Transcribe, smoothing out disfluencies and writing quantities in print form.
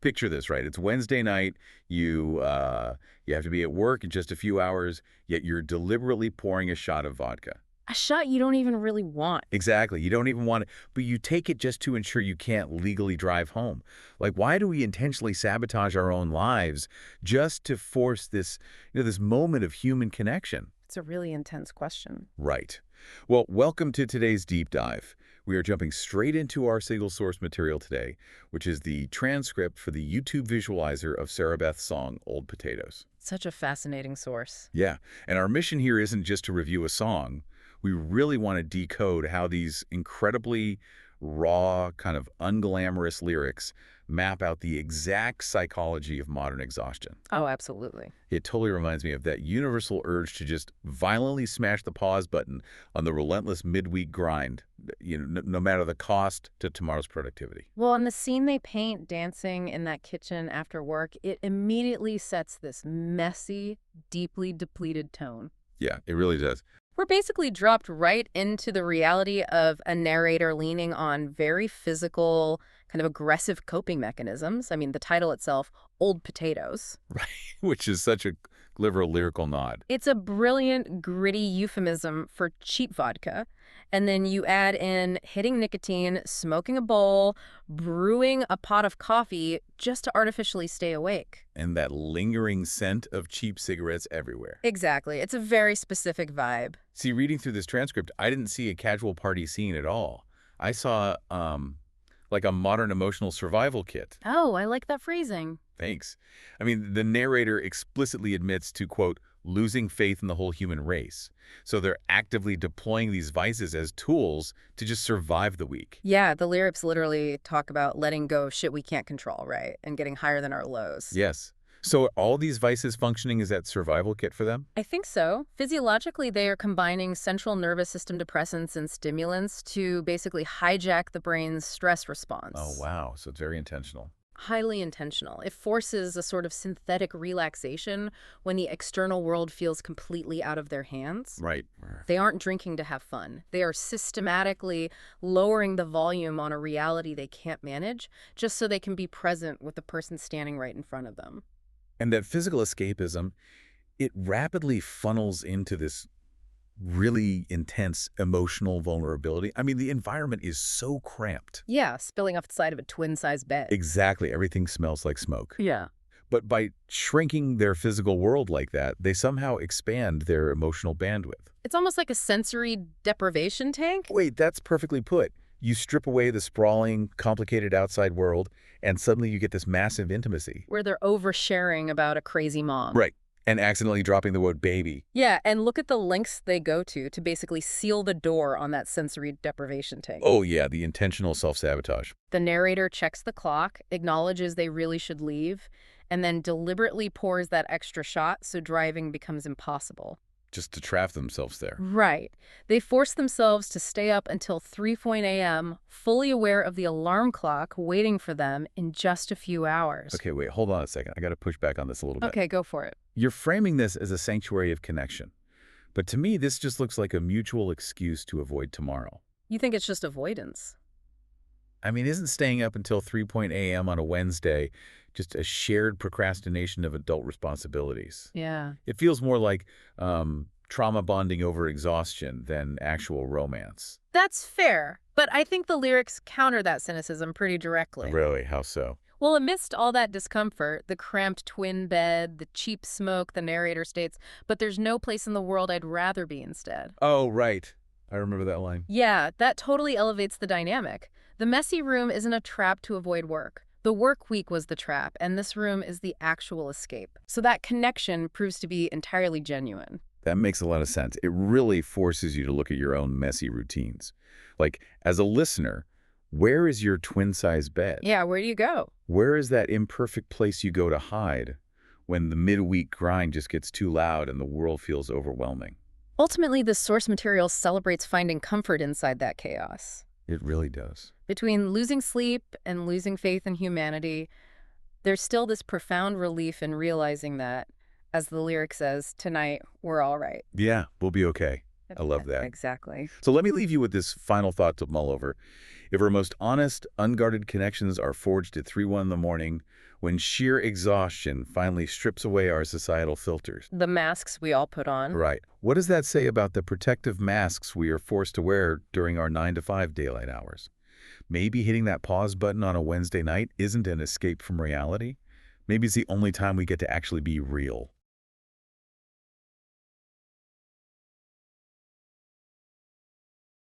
picture this, right? It's Wednesday night. You have to be at work in just a few hours, yet you're deliberately pouring a shot of vodka. A shot you don't even really want. Exactly. You don't even want it, but you take it just to ensure you can't legally drive home. Like, why do we intentionally sabotage our own lives just to force this, this moment of human connection? It's a really intense question. Right. Well, welcome to today's deep dive. We are jumping straight into our single source material today, which is the transcript for the YouTube visualizer of Sara Beth's song, Old Potatoes. Such a fascinating source. Yeah, and our mission here isn't just to review a song. We really want to decode how these incredibly raw, kind of unglamorous lyrics map out the exact psychology of modern exhaustion. Oh, absolutely. It totally reminds me of that universal urge to just violently smash the pause button on the relentless midweek grind, no matter the cost to tomorrow's productivity. Well, and the scene they paint dancing in that kitchen after work, it immediately sets this messy, deeply depleted tone. Yeah, it really does. We're basically dropped right into the reality of a narrator leaning on very physical, kind of aggressive coping mechanisms. I mean, the title itself, Old Potatoes. Right, which is such a clever lyrical nod. It's a brilliant, gritty euphemism for cheap vodka. And then you add in hitting nicotine, smoking a bowl, brewing a pot of coffee just to artificially stay awake. And that lingering scent of cheap cigarettes everywhere. Exactly. It's a very specific vibe. See, reading through this transcript, I didn't see a casual party scene at all. I saw, like a modern emotional survival kit. Oh, I like that phrasing. Thanks. I mean, the narrator explicitly admits to, quote, losing faith in the whole human race. So they're actively deploying these vices as tools to just survive the week. Yeah, the lyrics literally talk about letting go of shit we can't control, right? And getting higher than our lows. Yes. So are all these vices functioning as that survival kit for them? I think so. Physiologically, they are combining central nervous system depressants and stimulants to basically hijack the brain's stress response. Oh, wow. So it's very intentional. Highly intentional. It forces a sort of synthetic relaxation when the external world feels completely out of their hands. Right. They aren't drinking to have fun. They are systematically lowering the volume on a reality they can't manage just so they can be present with the person standing right in front of them. And that physical escapism, it rapidly funnels into this really intense emotional vulnerability. I mean, the environment is so cramped. Yeah, spilling off the side of a twin-size bed. Exactly. Everything smells like smoke. Yeah. But by shrinking their physical world like that, they somehow expand their emotional bandwidth. It's almost like a sensory deprivation tank. Wait, that's perfectly put. You strip away the sprawling, complicated outside world, and suddenly you get this massive intimacy. Where they're oversharing about a crazy mom. Right. And accidentally dropping the word baby. Yeah, and look at the lengths they go to basically seal the door on that sensory deprivation tank. Oh, yeah, the intentional self-sabotage. The narrator checks the clock, acknowledges they really should leave, and then deliberately pours that extra shot so driving becomes impossible. Just to trap themselves there. Right. They force themselves to stay up until 3 a.m., fully aware of the alarm clock waiting for them in just a few hours. Okay, wait, hold on a second. I got to push back on this a little bit. Okay, go for it. You're framing this as a sanctuary of connection. But to me, this just looks like a mutual excuse to avoid tomorrow. You think it's just avoidance? I mean, isn't staying up until 3 a.m. on a Wednesday just a shared procrastination of adult responsibilities? Yeah. It feels more like trauma bonding over exhaustion than actual romance. That's fair, but I think the lyrics counter that cynicism pretty directly. Really? How so? Well, amidst all that discomfort, the cramped twin bed, the cheap smoke, the narrator states, but there's no place in the world I'd rather be instead. Oh, right. I remember that line. Yeah, that totally elevates the dynamic. The messy room isn't a trap to avoid work. The work week was the trap, and this room is the actual escape. So that connection proves to be entirely genuine. That makes a lot of sense. It really forces you to look at your own messy routines. Like, as a listener, where is your twin-size bed? Yeah, where do you go? Where is that imperfect place you go to hide when the midweek grind just gets too loud and the world feels overwhelming? Ultimately, the source material celebrates finding comfort inside that chaos. It really does. Between losing sleep and losing faith in humanity, there's still this profound relief in realizing that, as the lyric says, tonight we're all right. Yeah, we'll be okay. I love that. Exactly. So let me leave you with this final thought to mull over. If our most honest, unguarded connections are forged at 3:01 in the morning, when sheer exhaustion finally strips away our societal filters. The masks we all put on. Right. What does that say about the protective masks we are forced to wear during our 9 to 5 daylight hours? Maybe hitting that pause button on a Wednesday night isn't an escape from reality. Maybe it's the only time we get to actually be real.